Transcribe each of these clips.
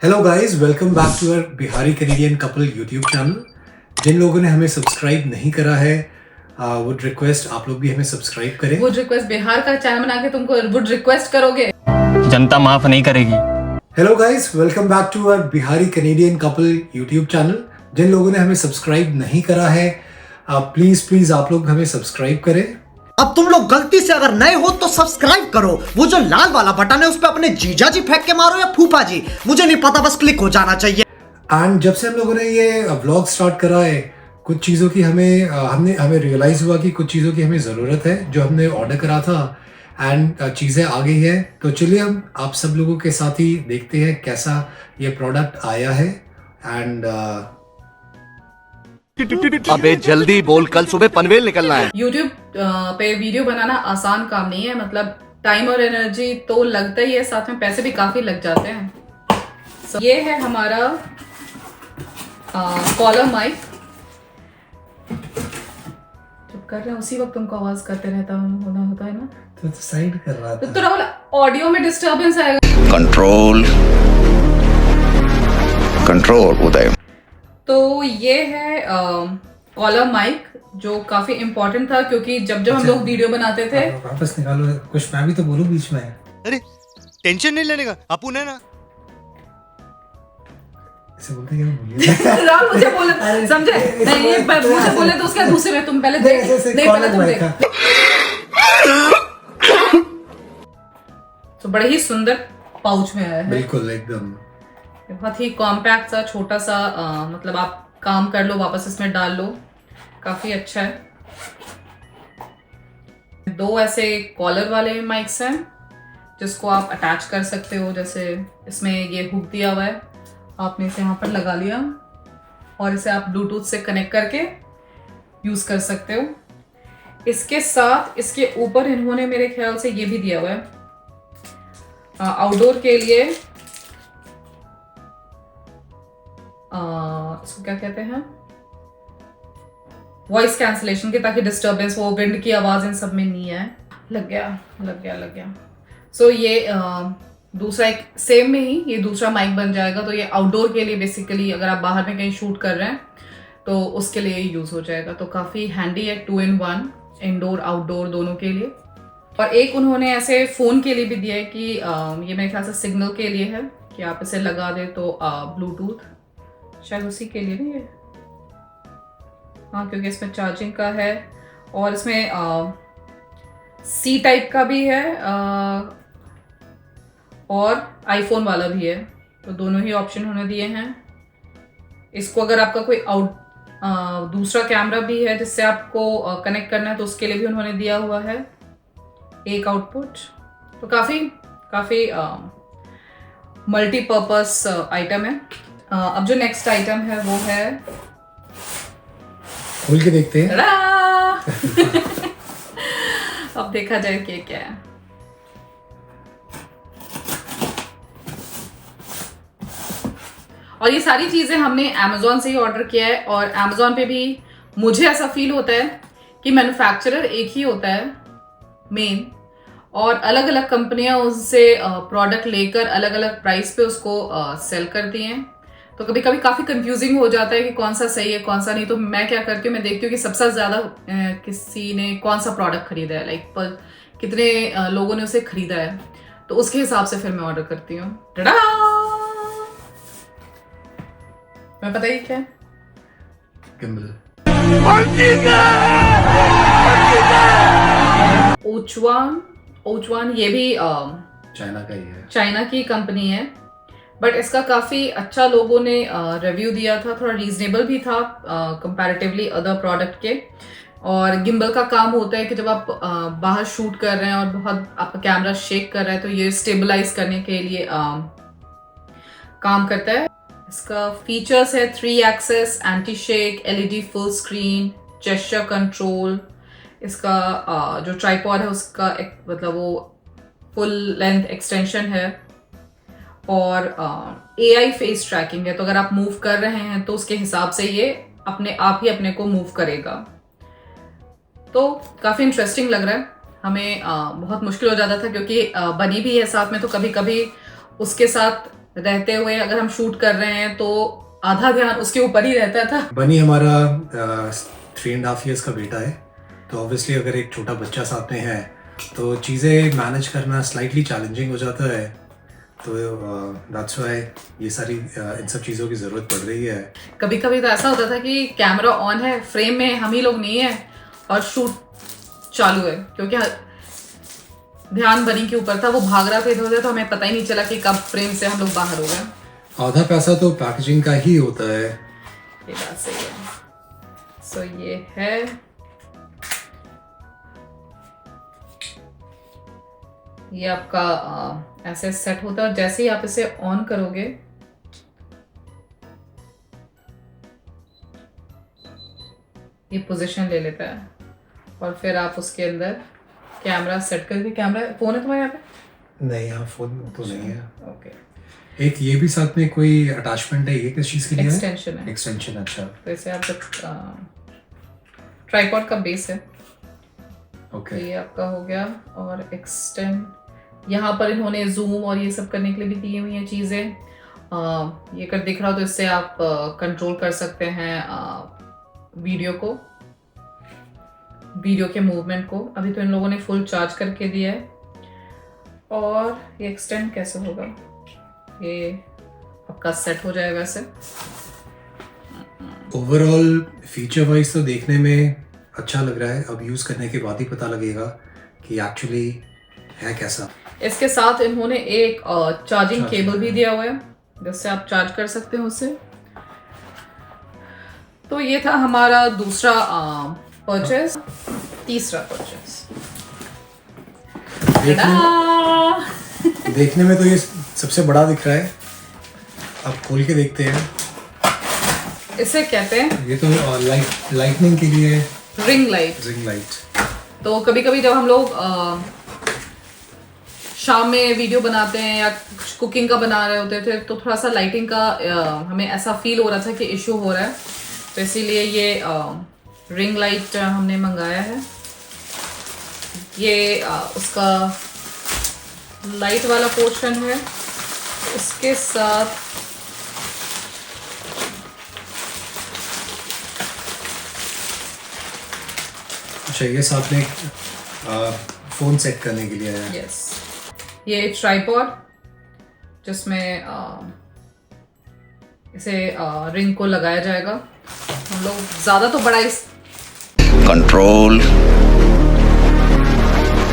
Hello guys, welcome back to our Bihari Canadian couple YouTube channel. जिन लोगों ने हमें सब्सक्राइब नहीं करा है, वुड रिक्वेस्ट आप लोग भी हमें सब्सक्राइब करें। वुड रिक्वेस्ट बिहार का चैनल बना के तुमको वुड रिक्वेस्ट करोगे, जनता माफ नहीं करेगी। Hello guys, welcome back to our Bihari Canadian couple YouTube channel. जिन लोगों ने हमें सब्सक्राइब नहीं करा है, प्लीज आप लोग हमें सब्सक्राइब करें। अब तुम लोग गलती से अगर नए हो तो सब्सक्राइब करो। वो जो लाल वाला बटन है उस पर अपने जीजा जी फेंक के मारो या फूफा जी, मुझे नहीं पता, बस क्लिक हो जाना चाहिए। एंड जब से हम लोगों ने ये व्लॉग स्टार्ट करा है, कुछ चीज़ों की हमें रियलाइज़ हुआ कि कुछ चीज़ों की हमें ज़रूरत है जो हमने ऑर्डर करा था, एंड चीज़ें आ गई है। तो चलिए हम आप सब लोगों के साथ ही देखते हैं कैसा ये प्रोडक्ट आया है। एंड अबे जल्दी बोल, कल सुबह पनवेल निकलना है। यूट्यूब पे वीडियो बनाना आसान काम नहीं है। मतलब टाइम और एनर्जी तो लगता ही है, साथ में पैसे भी काफी लग जाते हैं। ये है हमारा कॉलर माइक। जब कर रहे हैं उसी वक्त तुमको आवाज करते रहता होना होता है ना, तो साइड कर रहा तो था। थोड़ा बोला ऑडियो में डिस्टर्बेंस आएगा। कंट्रोल उदय। तो ये है कॉलर माइक, जो काफी इम्पोर्टेंट था क्योंकि जब हम लोग वीडियो बनाते थे। वापस निकालो कुछ, मैं भी तो बोलूं बीच में। अरे टेंशन नहीं लेने का, अपुन है ना। इसे बोलते क्या बोलिए। राम मुझे बोले, समझे नहीं, ये मुझे बोले तो उसके दूसरे में तुम पहले देख नहीं, पहले तुम देख। तो बड़े ही सुंदर पाउच में आया है, बिल्कुल एकदम बहुत ही कॉम्पैक्ट सा, छोटा सा। मतलब आप काम कर लो, वापस इसमें डाल लो, काफी अच्छा है। दो ऐसे कॉलर वाले माइक्स हैं जिसको आप अटैच कर सकते हो। जैसे इसमें ये हुक दिया हुआ है, आपने इसे यहाँ पर लगा लिया और इसे आप ब्लूटूथ से कनेक्ट करके यूज कर सकते हो। इसके साथ इसके ऊपर इन्होंने मेरे ख्याल से ये भी दिया हुआ है आउटडोर के लिए, इसको क्या कहते हैं, वॉइस कैंसलेशन के, ताकि डिस्टरबेंस हो, विंड की आवाज इन सब में नहीं है। लग गया। सो ये दूसरा एक सेम में ही ये दूसरा माइक बन जाएगा। तो ये आउटडोर के लिए बेसिकली, अगर आप बाहर में कहीं शूट कर रहे हैं तो उसके लिए यूज हो जाएगा। तो काफी हैंडी है, 2 in 1, इंडोर आउटडोर दोनों के लिए। और एक उन्होंने ऐसे फोन के लिए भी दिया है कि ये मेरे ख्याल से सिग्नल के लिए है कि आप इसे लगा दे तो ब्लूटूथ, शायद उसी के लिए नहीं है, हाँ, क्योंकि इसमें चार्जिंग का है और इसमें सी टाइप का भी है और आईफोन वाला भी है। तो दोनों ही ऑप्शन उन्होंने दिए हैं। इसको अगर आपका कोई दूसरा कैमरा भी है जिससे आपको कनेक्ट करना है तो उसके लिए भी उन्होंने दिया हुआ है एक आउटपुट। तो काफी मल्टीपर्पस आइटम है। अब जो नेक्स्ट आइटम है वो है, खोल के देखते हैं। अब देखा जाए कि क्या है। और ये सारी चीजें हमने Amazon से ही ऑर्डर किया है। और Amazon पे भी मुझे ऐसा फील होता है कि मैन्युफैक्चरर एक ही होता है मेन, और अलग अलग कंपनियां उससे प्रोडक्ट लेकर अलग अलग प्राइस पे उसको सेल करती हैं। तो कभी कभी काफी कंफ्यूजिंग हो जाता है कि कौन सा सही है कौन सा नहीं। तो मैं क्या करती हूँ, मैं देखती हूँ कि सबसे ज्यादा किसी ने कौन सा प्रोडक्ट खरीदा है, लाइक कितने लोगों ने उसे खरीदा है, तो उसके हिसाब से फिर मैं ऑर्डर करती हूँ। टडा! मैं पता ही क्या है, गिम्बल। ओचवान, ये भी चाइना का ही है, चाइना की कंपनी है। बट इसका काफी अच्छा लोगों ने रिव्यू दिया था, थोड़ा रीजनेबल भी था कंपैरेटिवली अदर प्रोडक्ट के। और गिम्बल का काम होता है कि जब आप बाहर शूट कर रहे हैं और बहुत आपका कैमरा शेक कर रहा है तो ये स्टेबलाइज करने के लिए काम करता है। इसका फीचर्स है 3 axis, anti shake, LED full screen, gesture control. इसका जो ट्राइपॉड है उसका मतलब वो फुल लेंथ एक्सटेंशन है, और AI फेस ट्रैकिंग है। तो अगर आप मूव कर रहे हैं तो उसके हिसाब से ये अपने आप ही अपने को मूव करेगा। तो काफी इंटरेस्टिंग लग रहा है हमें। बहुत मुश्किल हो जाता था क्योंकि बनी भी है साथ में, तो कभी कभी उसके साथ रहते हुए अगर हम शूट कर रहे हैं तो आधा ध्यान उसके ऊपर ही रहता था। बनी हमारा 3.5 years का बेटा है, तो ऑब्वियसली अगर एक छोटा बच्चा साथ में है तो चीज़ें मैनेज करना स्लाइटली चैलेंजिंग हो जाता है। तो दैट्स व्हाई ये सारी इन सब चीज़ों की ज़रूरत पड़ रही है। कभी कभी तो ऐसा होता था कि कैमरा ऑन है, फ्रेम में हम ही लोग नहीं है और शूट चालू है, क्योंकि ध्यान बनी के ऊपर था, वो भाग रहा था इधर उधर, तो हमें पता ही नहीं चला कि कब फ्रेम से हम लोग बाहर हो गए। आधा पैसा तो पैकेजिंग का ही होता है। ये बात सही है। सो ये है, ये आपका ऐसे सेट होता है और जैसे ही आप इसे ऑन करोगे ये पोजीशन ले लेता है और फिर आप उसके अंदर कैमरा सेट करके, कैमरा फोन है तुम्हारे यहाँ पे? नहीं, यहाँ फोन तो नहीं है। ओके, एक ये भी साथ में कोई अटैचमेंट है, ये किस चीज़ के लिए है? एक्सटेंशन है। एक्सटेंशन, अच्छा। तो इसे आप ट्राइपॉड का बेस है। ओके, ये आपका हो गया। और एक्सटेंड, यहाँ पर इन्होंने जूम और ये सब करने के लिए भी दी हुई हैं चीज़ें। ये कर दिख रहा हो तो इससे आप कंट्रोल कर सकते हैं वीडियो को, वीडियो के मूवमेंट को। अभी तो इन लोगों ने फुल चार्ज करके दिया है। और ये एक्सटेंड कैसे होगा, ये आपका सेट हो जाएगा ऐसे। ओवरऑल फीचर वाइज तो देखने में अच्छा लग रहा है, अब यूज़ करने के बाद ही पता लगेगा कि एक्चुअली है कैसा। इसके साथ इन्होंने एक चार्जिंग केबल भी दिया हुआ है जिससे आप चार्ज कर सकते हो उससे। तो ये था हमारा दूसरा परचेज। तीसरा परचेज, देखने में तो ये सबसे बड़ा दिख रहा है, अब खोल के देखते हैं। इसे कहते हैं, ये तो लाइटनिंग के लिए रिंग लाइट। Ring light. तो कभी कभी जब हम लोग शाम में वीडियो बनाते हैं या कुकिंग का बना रहे होते थे तो थोड़ा सा लाइटिंग का हमें ऐसा फील हो रहा था कि इशू हो रहा है, तो इसीलिए ये रिंग लाइट हमने मंगाया है। ये उसका लाइट वाला पोर्शन है, इसके साथ अच्छा, ये साथ में फोन सेट करने के लिए है। यस, ये ट्राइपॉड जिसमें इसे रिंग को लगाया जाएगा। हम लोग ज़्यादा तो बड़ा इस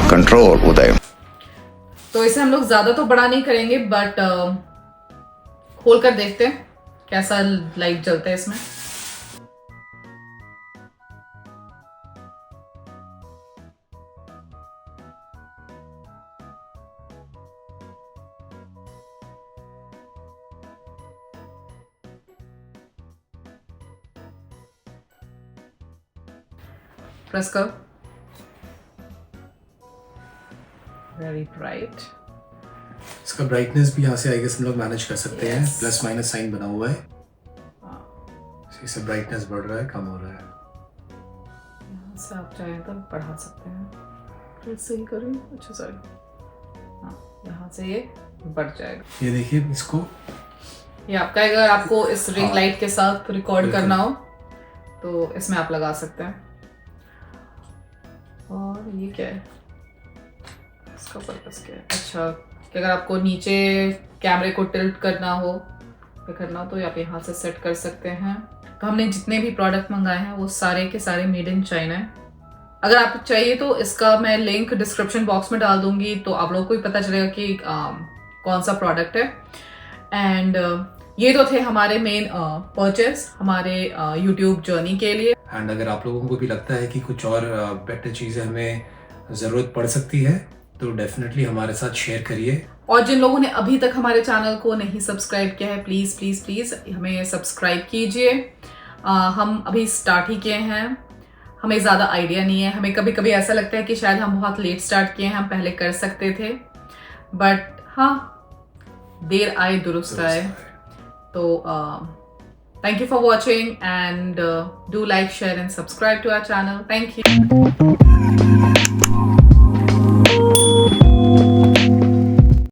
कंट्रोल उदय, तो इसे हम लोग ज़्यादा तो बड़ा नहीं करेंगे, बट खोल कर देखते हैं कैसा लाइट जलता है इसमें। प्रेस करो, वेरी ब्राइट। इसका ब्राइटनेस भी यहाँ से आई गेस हम लोग मैनेज कर सकते हैं, प्लस माइनस साइन बना हुआ है। इससे ब्राइटनेस बढ़ रहा है, कम हो रहा है। यहाँ से आप चाहें तो बढ़ा सकते हैं। फिर सही करूँ, अच्छा सॉरी, हाँ यहाँ से ये बढ़ जाएगा। ये देखिए इसको, ये आपका, अगर आपको इस रिंग लाइट के साथ रिकॉर्ड करना हो तो इसमें आप लगा सकते हैं। और ये क्या है, इसका पर्पस क्या है? अच्छा, कि अगर आपको नीचे कैमरे को टिल्ट करना हो या करना हो तो आप यहाँ से सेट कर सकते हैं। तो हमने जितने भी प्रोडक्ट मंगाए हैं वो सारे के सारे मेड इन चाइना है। अगर आपको चाहिए तो इसका मैं लिंक डिस्क्रिप्शन बॉक्स में डाल दूंगी, तो आप लोगों को भी पता चलेगा कि कौन सा प्रोडक्ट है। एंड ये तो थे हमारे मेन परचेज हमारे यूट्यूब जर्नी के लिए। एंड अगर आप लोगों को भी लगता है कि कुछ और बेटर चीज़ें हमें ज़रूरत पड़ सकती है तो डेफिनेटली हमारे साथ शेयर करिए। और जिन लोगों ने अभी तक हमारे चैनल को नहीं सब्सक्राइब किया है, प्लीज़ प्लीज़ प्लीज़ हमें सब्सक्राइब कीजिए। हम अभी स्टार्ट ही किए हैं, हमें ज़्यादा आइडिया नहीं है। हमें कभी कभी ऐसा लगता है कि शायद हम बहुत लेट स्टार्ट किए हैं, हम पहले कर सकते थे, बट हाँ, देर आए दुरुस्त आए। तो thank you for watching and do like, share and subscribe to our channel. Thank you.